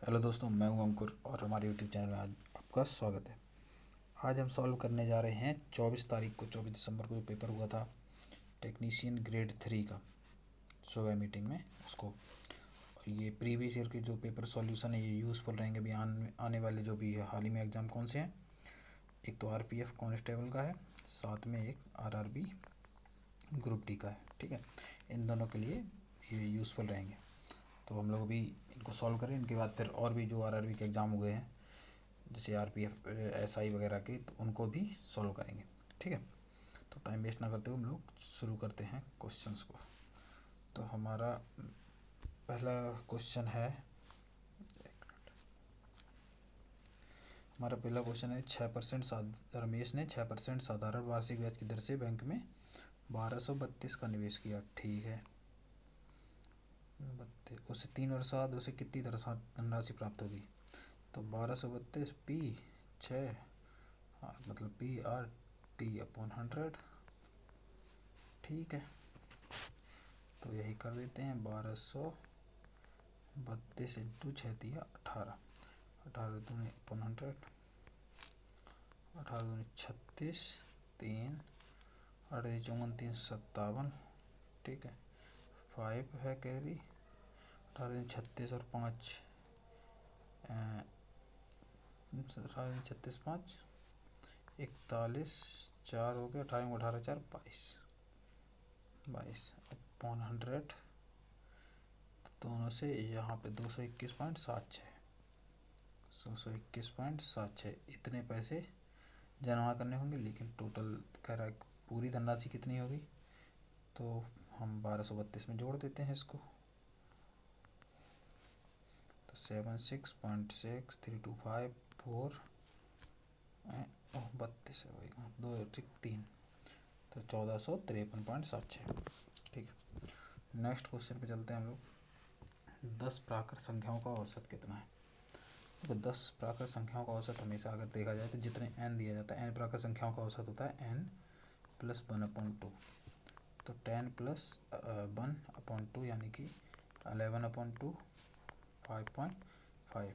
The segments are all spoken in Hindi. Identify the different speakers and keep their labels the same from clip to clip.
Speaker 1: हेलो दोस्तों, मैं हूं अंकुर और हमारे यूट्यूब चैनल में आज आपका स्वागत है। आज हम सॉल्व करने जा रहे हैं 24 तारीख को 24 दिसंबर को जो पेपर हुआ था टेक्नीशियन ग्रेड 3 का सुबह मीटिंग में उसको। ये प्रीवियस ईयर के जो पेपर सॉल्यूशन है ये यूज़फुल रहेंगे अभी आने वाले जो भी हाल ही में एग्ज़ाम कौन से हैं। एक तो आरपीएफ कांस्टेबल का है, साथ में एक आरआरबी ग्रुप डी का है। ठीक है, इन दोनों के लिए ये यूज़फुल रहेंगे। तो हम लोग अभी इनको सॉल्व करें, इनके बाद फिर और भी जो आरआरबी के एग्ज़ाम हुए हैं जैसे आरपीएफ एसआई वगैरह के, तो उनको भी सॉल्व करेंगे। ठीक है, तो टाइम वेस्ट ना करते हुए हम लोग शुरू करते हैं क्वेश्चंस को। तो हमारा पहला क्वेश्चन है 6% रमेश ने 6% साधारण वार्षिक ब्याज की दर से बैंक में 1232 का निवेश किया। ठीक है, उसे 3 वर्ष बाद उसे कितनी धनराशि प्राप्त होगी। तो 1232 पी 6 मतलब पी आर टी अपॉन 100। ठीक है, तो यही कर देते हैं 1232 इंटू 6 दिया 18, 18 दूनी अपॉन 100, 18 दूनी 36, 3 8 54 3 57। ठीक है, 5 है कैरी, 18 36 और 5 36 5 41, 4 हो गया, 18 18 4 22 अपॉन 100। दोनों से यहाँ पे 221.76 इतने पैसे जमा करने होंगे। लेकिन टोटल कह रहा है पूरी धनराशि कितनी होगी, तो हम 1232 में जोड़ देते हैं इसको। तो 76.6325 32 है वही 2 3, तो 1453.76। ठीक है, नेक्स्ट क्वेश्चन पे चलते हैं हम लोग। 10 प्राकृत संख्याओं का औसत कितना है। तो 10 प्राकृत संख्याओं का औसत हमेशा अगर देखा जाए तो जितने n दिया जाता है, n प्राकृत संख्याओं का औसत होता है n प्लस 1/2। तो 10 प्लस 1/2 यानी कि 11/2 5.5।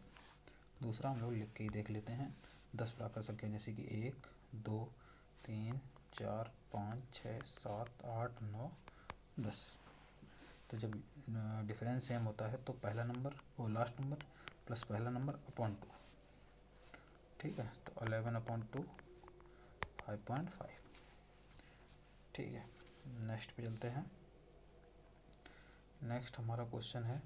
Speaker 1: दूसरा हम लोग लिख के ही देख लेते हैं। 10 प्राकृत संख्या जैसे कि 1 2 3 4 5 6 7 8 9 10। तो जब डिफरेंस सेम होता है तो पहला नंबर वो लास्ट नंबर प्लस पहला नंबर अपॉन 2। ठीक है, तो 11/2 5.5। ठीक है, नेक्स्ट पे चलते हैं। नेक्स्ट हमारा क्वेश्चन है,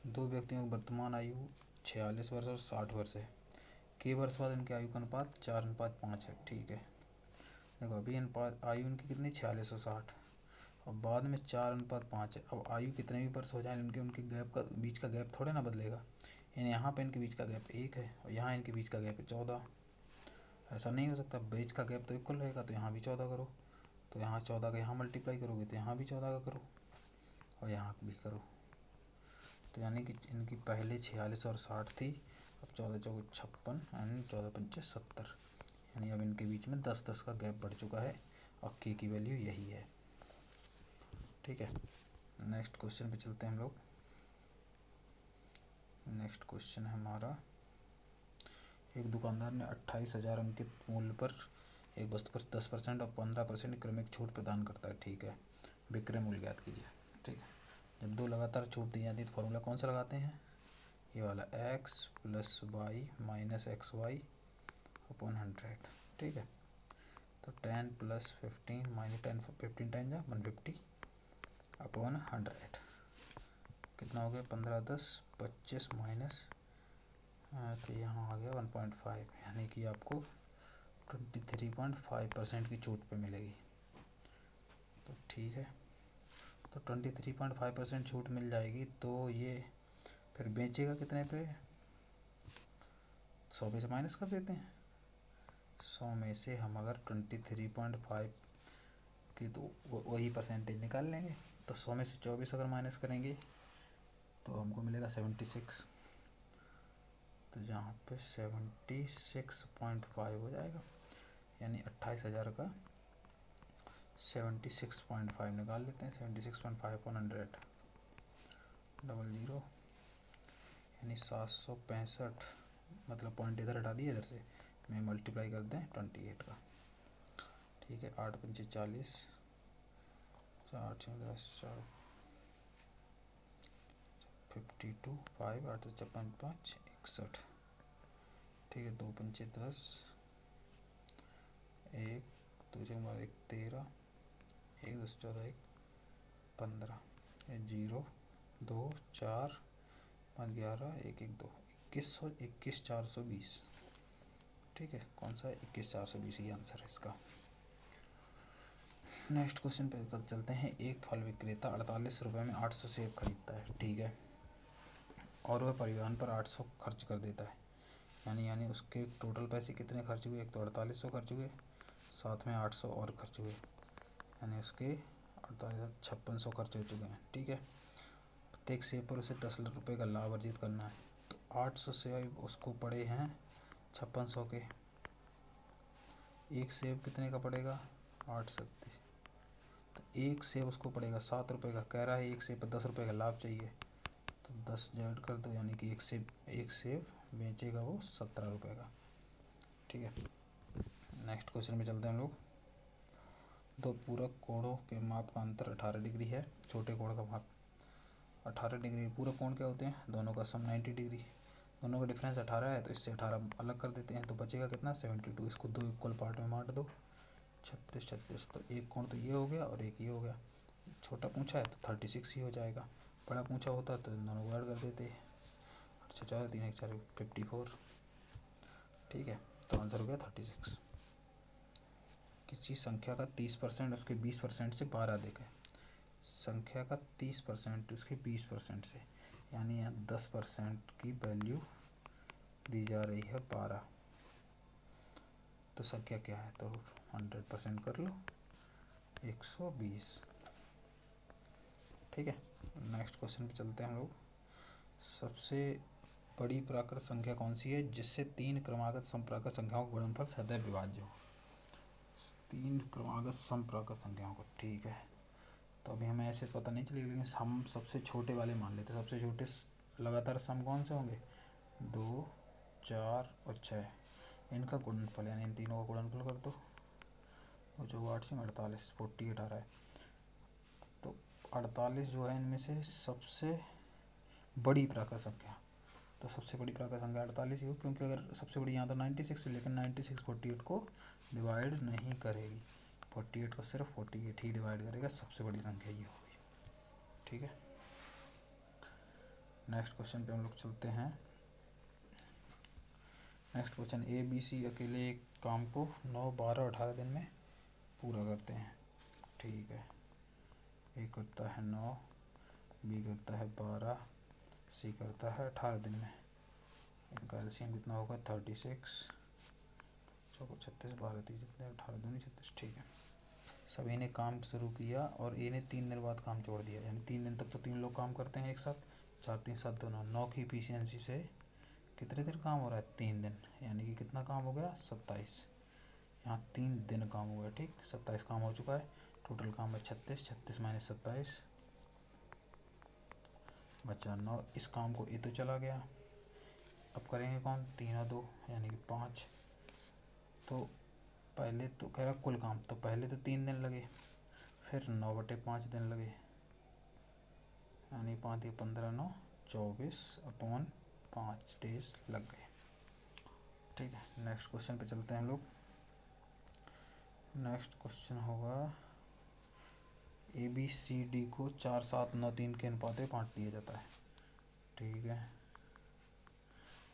Speaker 1: दो व्यक्तियों की वर्तमान आयु 46 वर्ष और 60 वर्ष है। के वर्ष बाद इनके आयु का अनुपात 4:5 है। ठीक है, देखो अभी अनुपात आयु इनकी कितनी 46 और 60 और बाद में 4:5 है। अब आयु कितने भी वर्ष हो जाए उनके गैप का बीच का गैप थोड़े ना बदलेगा। यानी यहाँ पे इनके बीच का गैप 1 है और यहाँ इनके बीच का गैप है 14। ऐसा नहीं हो सकता, बीच का गैप तो इक्वल रहेगा। तो यहाँ भी 14 करो, तो यहाँ 14 का यहाँ मल्टीप्लाई करोगे तो यहाँ भी 14 का करो और यहाँ भी करो। तो यानी कि इनकी पहले 46 और 60 थी, अब 14 चौके 56 एंड 14 पंचे 70। यानी अब इनके बीच में 10-10 का गैप बढ़ चुका है और के की वैल्यू यही है। ठीक है, नेक्स्ट क्वेश्चन पे चलते हैं हम लोग। नेक्स्ट क्वेश्चन है हमारा, एक दुकानदार ने 28,000 अंकित मूल्य पर एक वस्तु पर 10% और 15% क्रमिक छूट प्रदान करता है। ठीक है, विक्रय मूल्य ज्ञात कीजिए। ठीक है, जब दो लगातार छूट दी जाती है तो फॉर्मूला कौन सा लगाते हैं, ये वाला x plus y minus x y upon 100। ठीक है, तो 10 प्लस 15 माइनस 10 15 टाइम जा 150 अपॉन 100 कितना हो गया 15 10 25 माइनस तो यहाँ आ गया 1.5, यानी कि आपको 23.5% की छूट पे मिलेगी। तो ठीक है, तो 23.5% छूट मिल जाएगी। तो ये फिर बेचेगा कितने पे, 100 में से माइनस कर देते हैं। 100 में से हम अगर 23.5 की तो वही परसेंटेज निकाल लेंगे। तो 100 में से 24 अगर माइनस करेंगे तो हमको मिलेगा 76। तो यहाँ पे 76.5 हो जाएगा, यानी 28,000 का 76.5 निकाल लेते हैं। 76.5 अपॉन 100 00, यानी 765, मतलब पॉइंट इधर हटा दिए इधर से, मैं मल्टीप्लाई कर दें 28 का, ठीक है। 8 पंचे 40, 4 6 10, 4 52, 5 8 56 5 61, ठीक है। 2 पंचे 10, 1 2 6 1 13, 1 10 14 1 15, 0 2 4 5 11 1 1 2 21 420, ठीक है। कौन सा है? 21 420 ही आंसर है इसका। नेक्स्ट क्वेश्चन पे कल चलते हैं। एक फल विक्रेता 48 रुपये में 800 सेब खरीदता है, ठीक है, और वह परिवहन पर 800 खर्च कर देता है। यानी उसके टोटल पैसे कितने खर्च हुए? एक तो 4800 खर्च हुए, साथ में 800 और खर्च हुए, यानी उसके 48 5600 खर्च हो चुके हैं, ठीक है। प्रत्येक सेब पर उसे 10 लाख रुपये का लाभ अर्जित करना है। तो 800 सेब उसको पड़े हैं 5600 के। एक सेब कितने का पड़ेगा? 8 सत्ती, तो एक सेब उसको पड़ेगा 7 रुपये का। कह रहा है एक सेब पर 10 रुपये का लाभ चाहिए, तो 10 ऐड कर दो, यानी कि एक सेब बेचेगा वो 17 रुपये का, ठीक है। नेक्स्ट क्वेश्चन में चलते हैं हम लोग। दो पूरक कोणों के माप का अंतर 18 डिग्री है। छोटे कोण का माप 18 डिग्री। पूरक कोण क्या होते हैं? दोनों का सम 90 डिग्री। दोनों का डिफरेंस 18 है, तो इससे 18 अलग कर देते हैं, तो बचेगा कितना? 72। इसको दो इक्वल पार्ट में बांट दो, 36 36। तो एक कोण तो ये हो गया और एक ये हो गया। छोटा पूछा है तो 36 ही हो जाएगा, बड़ा पूछा होता तो दोनों को ऐड कर देते। 4 3 1 4 54, ठीक है। तो आंसर हो गया 36। किसी संख्या का 30% उसके 20% से 12 अधिक है। संख्या का 30% उसके 20% से, यानी यहाँ 10% की वैल्यू दी जा रही है 12, तो संख्या क्या है? तो 100% कर लो, 120, ठीक है। नेक्स्ट क्वेश्चन पे चलते हैं हम लोग। सबसे बड़ी प्राकृत संख्या कौन सी है जिससे 3 क्रमागत समप्राकृत संख्याओं का गुणनफल सदैव विभाज्य हो? 3 क्रमागत समप्राकृत संख्याओं को, ठीक है। तो अभी हमें ऐसे पता नहीं चलेगा, लेकिन हम सबसे छोटे वाले मान लेते हैं। सबसे छोटे लगातार सम कौन से होंगे? 2 4 और 6, इनका गुणनफल, यानी इन तीनों का गुणनफल कर दो। 2 4 8 6 48, 48 आ रहा है। तो 48 जो है इनमें से सबसे बड़ी प्राकृत संख्या, तो सबसे बड़ी प्राकृत संख्या 48 ही हो, क्योंकि अगर सबसे बड़ी यहाँ तो 96 है, लेकिन 96 48 को डिवाइड नहीं करेगी। 48 को सिर्फ 48 ही डिवाइड करेगा, सबसे बड़ी संख्या ये होगी, ठीक है। नेक्स्ट क्वेश्चन पे हम लोग चलते हैं। Next question, A B C अकेले एक काम को 9 12 18 दिन में पूरा करते हैं, ठीक है। ए करता है 9, बी करता है 12, सी करता है 18 दिन में। इनका एलसीएम कितना होगा? 36 चौको 36 12 30 जितने 18 दूनी 36, ठीक है। सभी ने काम शुरू किया और ए ने 3 दिन बाद काम छोड़ दिया, यानी 3 दिन तक तो 3 लोग काम करते हैं एक साथ। 4 3 7 2 9, 9 की इफिशियंसी से कितने दिन काम हो रहा है? 3 दिन, यानी कि कितना काम हो गया? 27। यहाँ 3 दिन काम हुआ है, ठीक। 27 काम हो चुका है, टोटल काम है 36। 36 माइनस 27 बचा 9। इस काम को ए तो चला गया, अब करेंगे कौन? 3 और 2 यानी कि 5। तो पहले तो कह रहा कुल काम, तो पहले तो 3 दिन लगे, फिर 9/5 दिन लगे, यानी 5 15 9 24/5 डेज लग गए, ठीक है। नेक्स्ट क्वेश्चन पे चलते हैं हम लोग। नेक्स्ट क्वेश्चन होगा, ए बी सी डी को 4 7 9 3 के अनुपात में बांट दिया जाता है, ठीक है।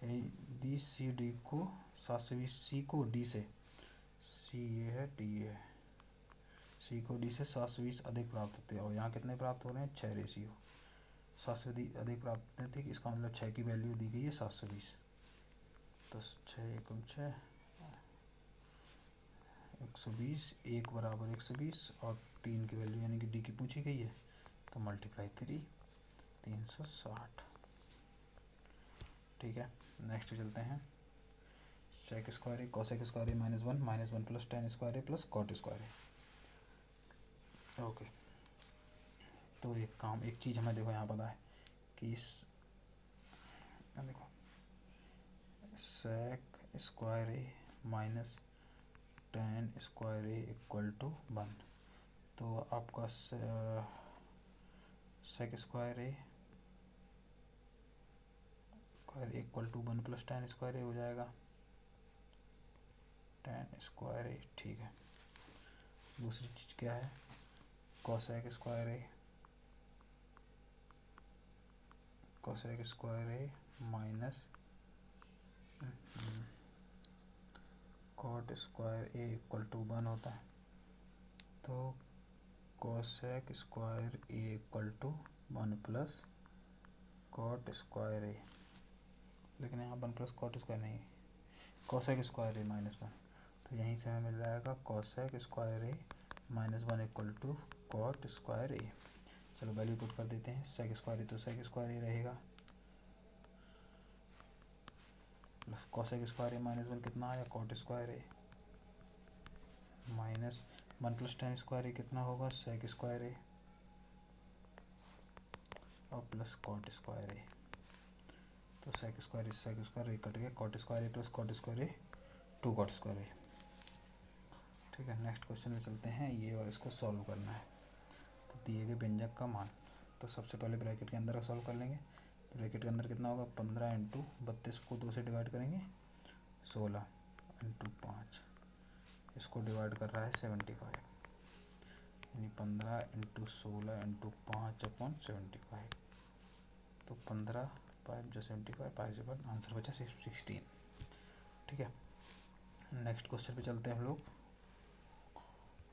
Speaker 1: ए बी सी डी को 7 से 20, सी को डी से, सी ये है डी ये है, सी को डी से 7 से 20 अधिक प्राप्त होते हैं, और यहाँ कितने प्राप्त हो रहे हैं? 6 रेशियो 7 से अधिक प्राप्त होते हैं। इसका मतलब 6 की वैल्यू दी गई है 7 से 20, तो 6 एकम 6 120, 1 बराबर 120, और 3 की वैल्यू यानी कि डी की पूछी गई है, तो मल्टीप्लाई 3 360, ठीक है। नेक्स्ट चलते हैं। सेक स्क्वायर है कोसेक स्क्वायर है -1 प्लस टेन स्क्वायर है प्लस कॉट स्क्वायर है, ओके। तो एक चीज़ हमें देखो यहाँ पता है कि इस देखो sec square A minus tan square A equal to 1। तो आपका sec square A equal to 1 plus tan square A हो जाएगा, टेन स्क्वायर ए। ठीक है, दूसरी चीज़ क्या है, cosec square A minus cot square A equal to 1 होता है। तो cosec square A equal to 1 plus cot square A, लेकिन यहाँ 1 प्लस कॉट स्क्वायर नहीं, कोसेक स्क्वायर ए माइनस 1। तो यहीं से हमें मिल जाएगा cosec square A minus 1 equal to cot square A. चलो वैल्यू पुट कर देते हैं, सेक स्क्वायर ए तो सेक स्क्वायर ए रहेगा, plus cosec square A minus 1 कितना आया, cot square A, minus 1 plus tan square ए कितना होगा, सेक स्क्वायर ए, और प्लस कॉट स्क्वायर ए। तो सेक स्क्वायर ए कट गया, कॉट स्क्वायर ए प्लस कॉट स्क्वायर ए 2 कॉट स्क्वायर ए। ठीक है, नेक्स्ट क्वेश्चन में चलते हैं, ये और इसको सॉल्व करना है। तो दिए गए व्यंजक का मान, तो सबसे पहले ब्रैकेट के अंदर का सॉल्व कर लेंगे। ब्रैकेट के अंदर कितना होगा, 15 इंटू 32 को 2 से डिवाइड करेंगे 16 इंटू 5, इसको डिवाइड कर रहा है 75, यानी 15 इंटू 16 इंटू 5 अपॉन 75। तो 15 5 जो 75, 5 से आंसर बचा 16। ठीक है, नेक्स्ट क्वेश्चन पे चलते हैं हम लोग।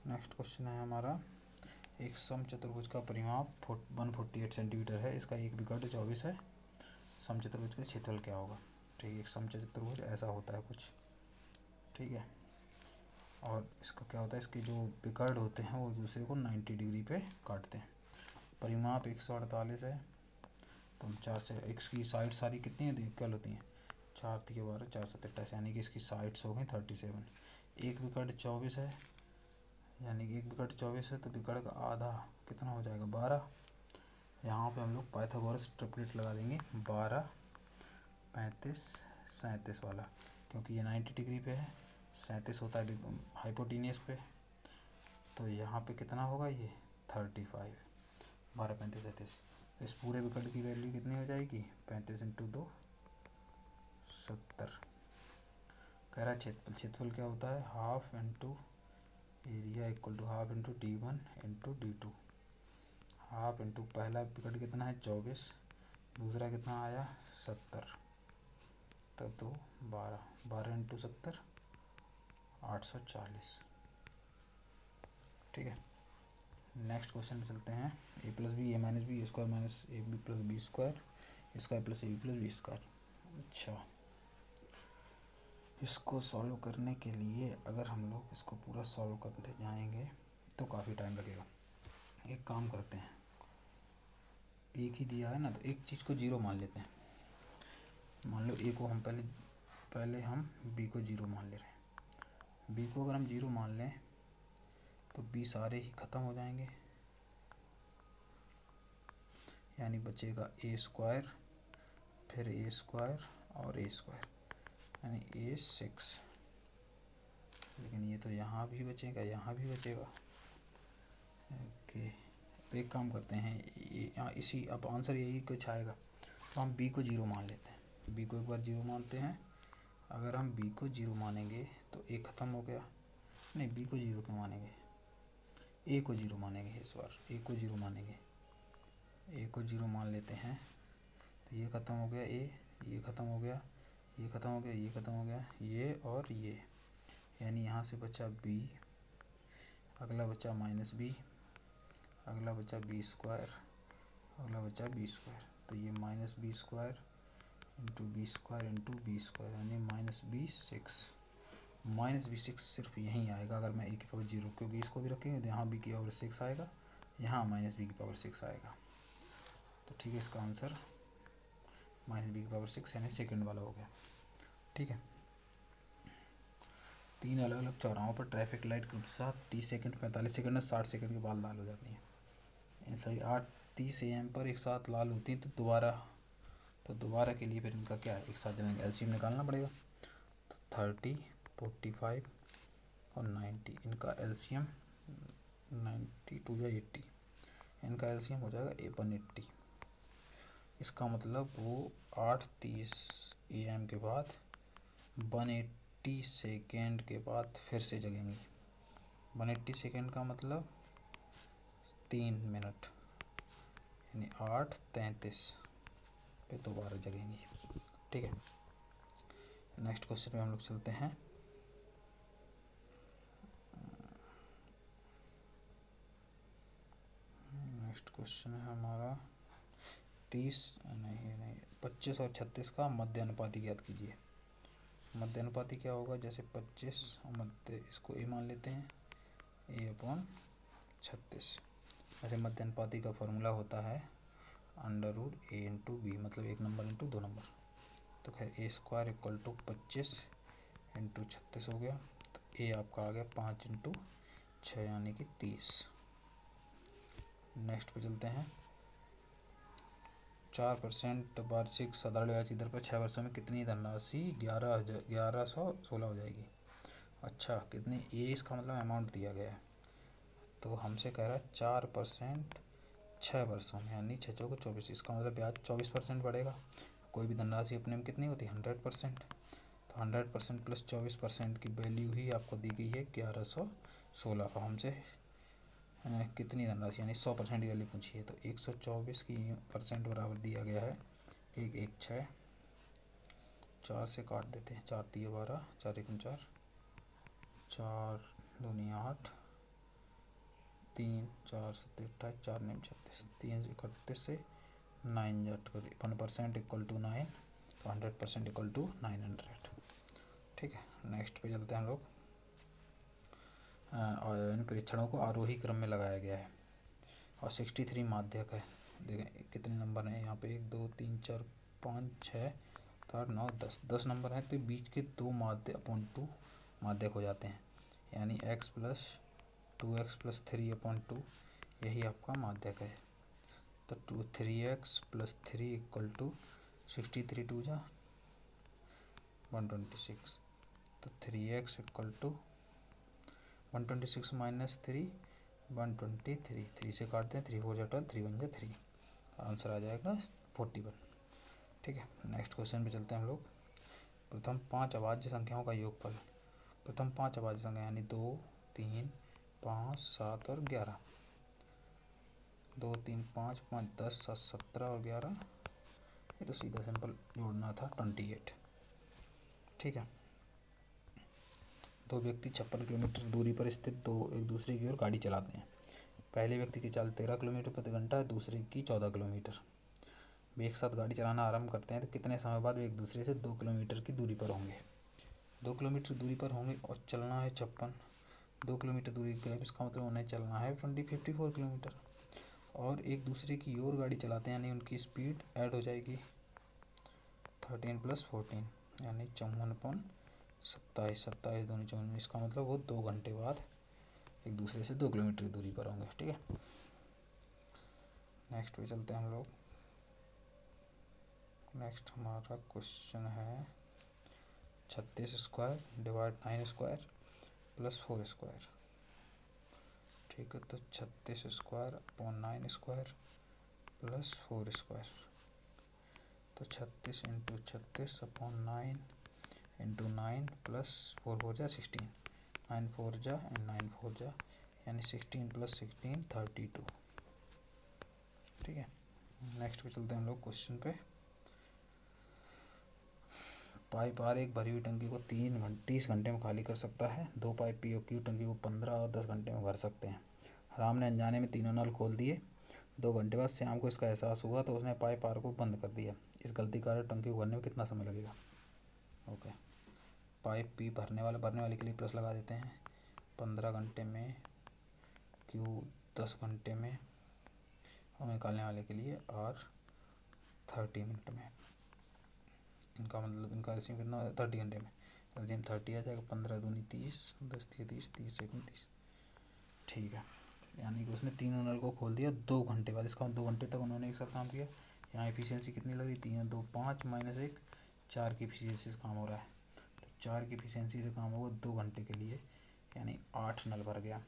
Speaker 1: नेक्स्ट क्वेश्चन है हमारा, एक समचतुर्भुज का परिमाप 148 सेंटीमीटर है, इसका एक विकर्ण 24 है, समचतुर्भुज का क्षेत्रफल क्या होगा। ठीक है, एक समचतुर्भुज ऐसा होता है कुछ। ठीक है, और इसका क्या होता है, इसके जो विकर्ण होते हैं वो दूसरे को 90 डिग्री पे काटते हैं। परिमाप 148 है, तो हम 4 से, इसकी साइड सारी कितनी है, इक्वल होती हैं, 4 3 12 4 7 28, यानी कि इसकी साइड्स हो गई 37। एक विकर्ण 24 है, यानी कि एक विकर्ण 24 है, तो विकर्ण का आधा कितना हो जाएगा, 12। यहाँ पे हम लोग पाइथागोरस ट्रिपलेट लगा देंगे, 12 35 37 वाला, क्योंकि ये 90 डिग्री पे है, 37 होता है हाइपोटीनियस पे। तो यहाँ पे कितना होगा, ये 35, 12 35 37। इस पूरे विकर्ण की वैल्यू कितनी हो जाएगी, 35 इंटू 2 70। कह रहा है क्षेत्रफल क्या होता है, half into area equal to half into d1 into d2। Half into पहला विकर्ण कितना है 24, दूसरा कितना आया 70, तब तो 12 इंटू 70 840। ठीक है, नेक्स्ट क्वेश्चन में चलते हैं। A plus B A minus B square minus A B plus B square square plus A B plus B square. अच्छा, इसको सॉल्व करने के लिए अगर हम लोग इसको पूरा सॉल्व करते जाएंगे तो काफ़ी टाइम लगेगा। एक काम करते हैं, एक ही दिया है ना, तो एक चीज़ को जीरो मान लेते हैं। मान लो ए को हम पहले हम बी को जीरो मान ले रहे हैं। बी को अगर हम जीरो मान लें तो बी सारे ही ख़त्म हो जाएंगे, यानी बचेगा ए स्क्वायर, फिर ए स्क्वायर और ए स्क्वायर, यानी ए 6। लेकिन ये तो यहाँ भी बचेगा, यहाँ भी बचेगा। ओके, तो एक काम करते हैं, ये इसी अब आंसर यही कुछ आएगा, तो हम बी को जीरो मान लेते हैं। बी को एक बार जीरो मानते हैं। अगर हम बी को जीरो मानेंगे तो ए ख़त्म हो गया, नहीं बी को जीरो क्यों मानेंगे, ए को जीरो मानेंगे, इस बार ए को जीरो मानेंगे। ए को जीरो मान लेते हैं, तो ये ख़त्म हो गया ए, ये ख़त्म हो गया, ये ख़त्म हो गया, ये ख़त्म हो गया, ये और ये, यानी यहाँ से बचा बी, अगला बचा माइनस बी, अगला बचा बी स्क्वायर, अगला बचा बी स्क्वायर। तो ये minus B square into b square into b square, यानी माइनस बी 6। माइनस बी 6 सिर्फ यहीं आएगा अगर मैं ए की पावर 0, क्योंकि इसको भी रखेंगे तो यहाँ बी की पावर 6 आएगा, यहाँ माइनस बी की पावर 6 आएगा। तो ठीक है, इसका आंसर माइनस बी की पावर 6 यानी सेकंड वाला हो गया। ठीक है, 3 अलग अलग चौराहों पर ट्रैफिक लाइट के साथ 30 सेकंड 45 सेकंड और 60 सेकंड के बाद लाल हो जाती हैं। सॉरी 8:30 AM पर एक साथ लाल होती हैं, तो दोबारा के लिए फिर इनका क्या है, एक साथ जलेंगे, एलसीएम निकालना पड़ेगा। 30, 45 और 90, इनका एलसीएम 92 या 80, इनका एलसीएम हो जाएगा 180। इसका मतलब वो 8:30 AM के बाद 180 सेकेंड के बाद फिर से जगेंगे। 180 सेकेंड का मतलब 3 मिनट, यानी 8:33 पे दोबारा जगेंगी। ठीक है, नेक्स्ट क्वेश्चन पे हम लोग चलते हैं। नेक्स्ट क्वेश्चन है हमारा 25 और 36 का मध्य अनुपाती ज्ञात कीजिए। मध्य अनुपाती क्या होगा, जैसे 25 मध्य, इसको ए मान लेते हैं, A/36। ऐसे मध्य अनुपाती का फॉर्मूला होता है √a/b, मतलब 1 नंबर इंटू 2 नंबर। तो खैर A² = 25 इंटू 36 हो गया, तो ए आपका आ गया 5 इंटू 6 यानी कि 30। नेक्स्ट पे चलते हैं। 4% वार्षिक साधारण ब्याज दर पर 6 वर्षों में कितनी धनराशि 1116 हो जाएगी। अच्छा, कितनी, ये इसका मतलब अमाउंट दिया गया है, तो हमसे कह रहा है 4% 6 वर्षों में, यानी 6 चौके 24, इसका मतलब ब्याज 24% बढ़ेगा। कोई भी धनराशि अपने में कितनी होती है, 100%, तो 100% प्लस 24% की वैल्यू ही आपको दी गई है 1116। और हमसे कितनी धनराशि यानी 100% की वैल्यू पूछी है, तो 124 की % बराबर दिया गया है 116। 4 से काट देते हैं, 4 × 12, 4 × 4, 4 दूनी 8, 3 4 7 28, 4 9 36, 3 से 31 से 9 जट 1% = 9, तो 100% = 900। ठीक है, नेक्स्ट पे चलते हैं हम लोग। और इन परीक्षणों को आरोही क्रम में लगाया गया है और 63 माध्यक है। देखें कितने नंबर हैं यहाँ पे, 1 2 3 4 5 6 7 9 10 नंबर हैं, तो बीच के 2 माध्य अपॉन 2 माध्यक हो जाते हैं, यानी x + 2x + 3/2 यही आपका माध्यक है। तो 3x + 3 = 63 2 जा 126, तो 3x = 126 - 3 123, 3 से काटते हैं, 3 4 जा 12, 3 1 जा 3, आंसर आ जाएगा 41। ठीक है, नेक्स्ट क्वेश्चन पे चलते हैं हम लोग। प्रथम 5 अभाज्य संख्याओं का योगफल, प्रथम 5 अभाज्य संख्या यानी 2 3 5 7 और 11, 2 3 5 5 10 7 17 और 11, ये तो सीधा सिंपल जोड़ना था 28। ठीक है, दो व्यक्ति 56 किलोमीटर दूरी पर स्थित एक दूसरे की ओर गाड़ी चलाते हैं। पहले व्यक्ति की चाल 13 किलोमीटर प्रति घंटा है, दूसरे की 14 किलोमीटर। वे एक साथ गाड़ी चलाना आरंभ करते हैं, तो कितने समय बाद वे एक दूसरे से 2 किलोमीटर की दूरी पर होंगे। 2 किलोमीटर दूरी पर होंगे और चलना है 56, 2 किलोमीटर दूरी गैप, इसका मतलब उन्हें चलना है 54 किलोमीटर। और एक दूसरे की ओर गाड़ी चलाते हैं, यानी उनकी स्पीड ऐड हो जाएगी 13 + 14 यानी 54/27, 27 दूनी 54, इसका मतलब वो 2 घंटे बाद एक दूसरे से 2 किलोमीटर की दूरी पर होंगे। ठीक है, नेक्स्ट पे चलते हैं हम लोग। नेक्स्ट हमारा क्वेश्चन है 36² / 9² + 4²। ठीक है, तो 36²/9² + 4², तो 36 × 36/9 × 9 + 4 4 जा 16, 9 4 जा 9 4 जा, यानी 16 + 16 32। ठीक है, नेक्स्ट पे चलते हैं हम लोग क्वेश्चन पे। पाइप आर एक भरी हुई टंकी को 30 घंटे में खाली कर सकता है। 2 पाइप पी और क्यू टंकी को 15 और 10 घंटे में भर सकते हैं। राम ने अनजाने में तीनों नल खोल दिए। 2 घंटे बाद श्याम को इसका एहसास हुआ, तो उसने पाइप आर को बंद कर दिया। इस गलती के कारण टंकी को भरने में कितना समय लगेगा। ओके, पाइप पी भरने वाले के लिए प्लस लगा देते हैं, 15 घंटे में, क्यू 10 घंटे में, और निकालने वाले के लिए आर 30 मिनट में। इनका मतलब इनका एलसीएम कितना 30 घंटे में, एलसीएम 30 आ जाएगा, 15 दूनी 30, 10 × 30, 30 × 30। ठीक है, यानी कि उसने तीनों नल को खोल दिया 2 घंटे बाद, इसका 2 घंटे तक उन्होंने एक साथ काम किया। यहाँ एफिशिएंसी कितनी लग रही, 3 2 5 - 1 4 की एफिशिएंसी से काम हो रहा है, तो 4 की एफिशिएंसी से काम होगा 2 घंटे के लिए, यानी 8 नल भर गया।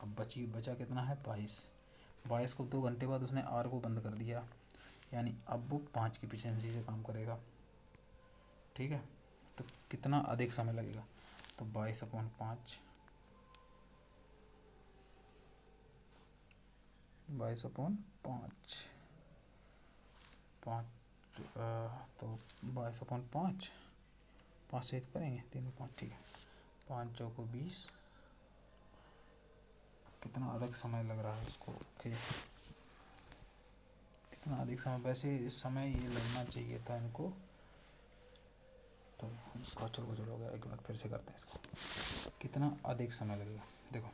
Speaker 1: अब बचा कितना है 22 को 2 घंटे बाद उसने आर को बंद कर दिया, यानी अब वो 5 की एफिशिएंसी से काम करेगा। ठीक है, तो कितना अधिक समय लगेगा, तो 22/5 तो 22/5 5 से करेंगे 3/5, ठीक है, 5 चौको 20, कितना अधिक समय लग रहा है इसको। ओके, कितना अधिक समय, वैसे इस समय ये लगना चाहिए था इनको, तो इसका चलो हो गया। एक मिनट फिर से करते हैं इसको, कितना अधिक समय लगेगा। देखो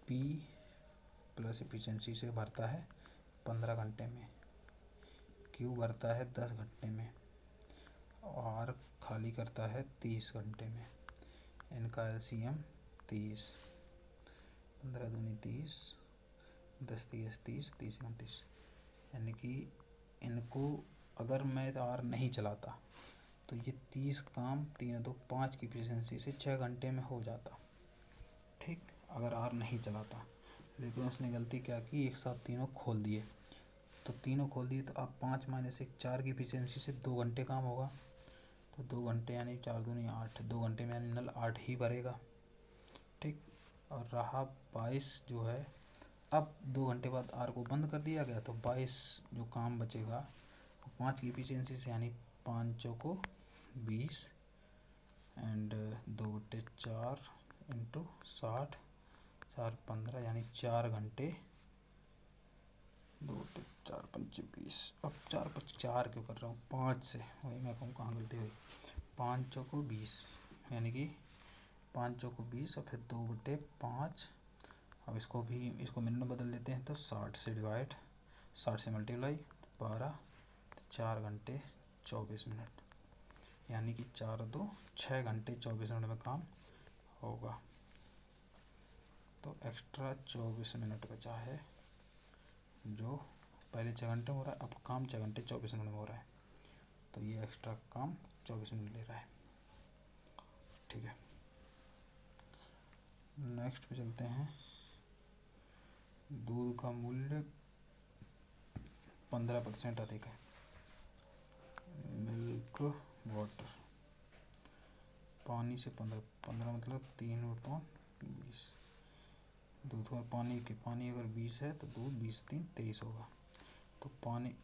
Speaker 1: P प्लस एफिशिएंसी से भरता है 15 घंटे में, Q भरता है 10 घंटे में, और खाली करता है 30 घंटे में। इनका एलसीएम 30, 15 दूनी 30, 10 30 30 30 29, यानी कि इनको अगर मैं आर नहीं चलाता तो ये 30 काम 3 2 5 की एफिशिएंसी से 6 घंटे में हो जाता। ठीक, अगर आर नहीं चलाता, लेकिन उसने गलती क्या की, एक साथ तीनों खोल दिए, तो तीनों खोल दिए, तो अब 5 - 1 4 की एफिशिएंसी से 2 घंटे काम होगा, तो 2 घंटे यानी 4 दूनी 8, 2 घंटे में यानी नल 8 ही भरेगा। ठीक, और रहा 22 जो है, अब 2 घंटे बाद आर को बंद कर दिया गया, तो 22 जो काम बचेगा वो 5 की एफिशिएंसी से, यानी 5 चौको 20 एंड 2/4 इंटू 60, 4 15, यानी 4 घंटे, 2/4 5 20। अब 4 क्यों कर रहा हूँ, 5 से, वही मैं कहूँ कहाँ गलती हुई, 5 चौको 20, यानी कि 5 चौको 20 और फिर 2/5। अब इसको मिनट में बदल देते हैं, तो 60 से डिवाइड, 60 से मल्टीप्लाई 12, 4 घंटे 24 मिनट, यानी कि 4 2 6 घंटे 24 मिनट में काम होगा। तो एक्स्ट्रा 24 मिनट बचा है, जो पहले 6 घंटे में हो रहा है, अब काम 6 घंटे 24 मिनट में हो रहा है, तो ये एक्स्ट्रा काम 24 मिनट ले रहा है। ठीक है, नेक्स्ट पे चलते हैं। दूध का मूल्य 15% अधिक है। मिल्क वाटर, पानी से 15 मतलब 3/20। दूध का पानी अगर 20 है तो दूध 20 3 23 होगा, तो पानी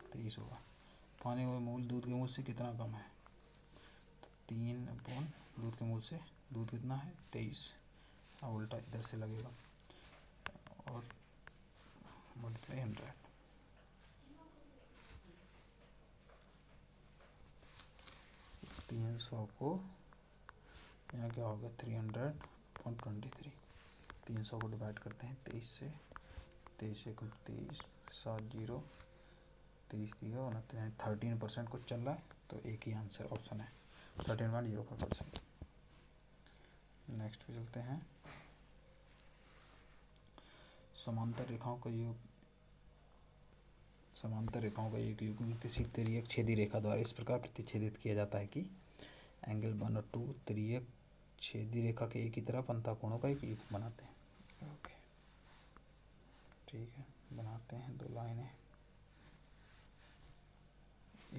Speaker 1: 23 होगा। पानी का मूल दूध के मूल से कितना कम है, तो 3 दूध के मूल से दूध कितना है 23, अब उल्टा इधर से लगेगा, और मल्टीप्लाई 100, 300 को यहाँ क्या होगा 300/23, 300 को डिवाइड करते हैं 23 से, 23 1 23, 7 0 23 दिया, 13% कुछ चल रहा है, तो एक ही आंसर ऑप्शन है 13.05%। नेक्स्ट पे चलते हैं। समांतर रेखाओं का एक युग्म किसी तिर्यक छेदी रेखा द्वारा इस प्रकार प्रतिच्छेदित किया जाता है कि एंगल 1 और 2 तिर्यक छेदी रेखा के एक ही तरफ अंतःकोणों का एक युग्म बनाते हैं। ओके, ठीक है, बनाते हैं 2 लाइनें,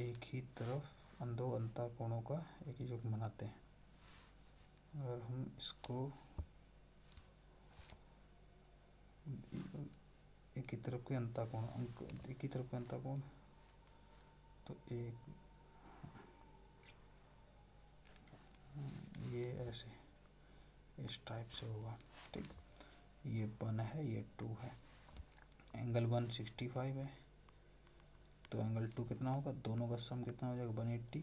Speaker 1: एक ही तरफ दो अंतःकोणों का एक ही युग्म बनाते हैं। अगर हम इसको एक ही तरफ के अंतःकोण, तो एक ये ऐसे इस टाइप से होगा। ठीक, ये 1 है, ये 2 है, एंगल 1 65 है, तो एंगल 2 कितना होगा, दोनों का सम कितना हो जाएगा 180,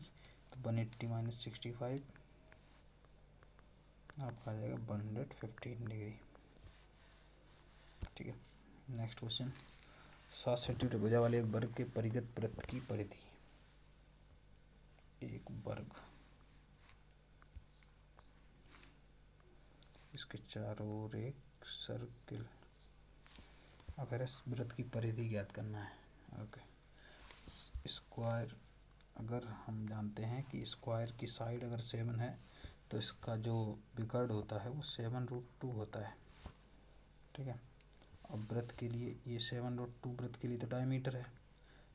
Speaker 1: तो 180 - 65 आपका आ जाएगा 115 डिग्री। ठीक है, नेक्स्ट क्वेश्चन। 7 सेंटीमीटर भुजा वाले एक वर्ग के परिगत वृत्त की परिधि, एक वर्ग, इसके चारों ओर एक सर्किल, अगर इस वृत्त की परिधि ज्ञात करना है। ओके, स्क्वायर अगर हम जानते हैं कि स्क्वायर की साइड अगर 7 है तो इसका जो विकर्ण होता है वो 7√2 होता है, ठीक है। अब वृत्त के लिए ये 7√2 वृत्त के लिए तो डायमीटर है,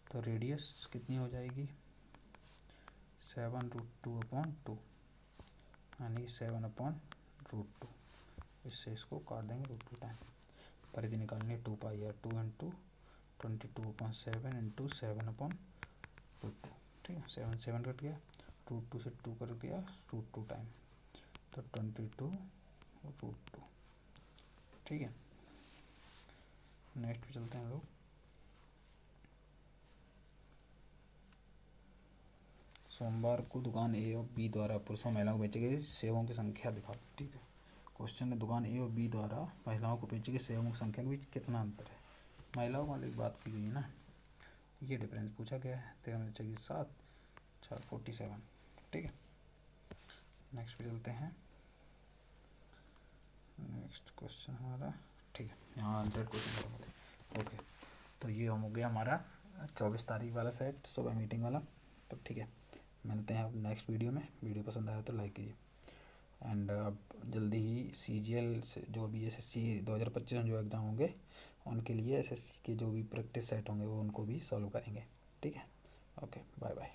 Speaker 1: तो रेडियस कितनी हो जाएगी 7√2/2 यानी 7/√2। इससे इसको काट देंगे √2 टाइम। परिधि निकालनी है 2πr 2 इंटू 22/7 इंटू 7/√2, ठीक है। 7 7 कट गया, √2 से 2 कट गया, √2 टाइम, तो 22√2, ठीक है। नेक्स्ट पे चलते हैं लोग। सोमवार को दुकान ए और बी द्वारा पुरुषों महिलाओं को बेचे गए सेवों की संख्या दिखाओ, ठीक है। क्वेश्चन है दुकान ए और बी द्वारा महिलाओं को बेचे गए सेवों की संख्या के बीच कितना अंतर है। महिलाओं वाली बात की गई है ना, ये डिफरेंस पूछा गया है। 13 चाहिए 7 4 47, ठीक है। नेक्स्ट पे चलते हैं। नेक्स्ट क्वेश्चन हमारा, ठीक है, यहाँ 100 क्वेश्चन ओके। तो ये हो गया हमारा 24 तारीख वाला सेट, सुबह मीटिंग वाला। तो ठीक है, मिलते हैं अब नेक्स्ट वीडियो में। वीडियो पसंद आया तो लाइक कीजिए। एंड अब जल्दी ही CGL से जो भी SSC 2025 में जो एग्ज़ाम होंगे उनके लिए SSC के जो भी प्रैक्टिस सेट होंगे वो उनको भी सॉल्व करेंगे, ठीक है। Okay, bye bye.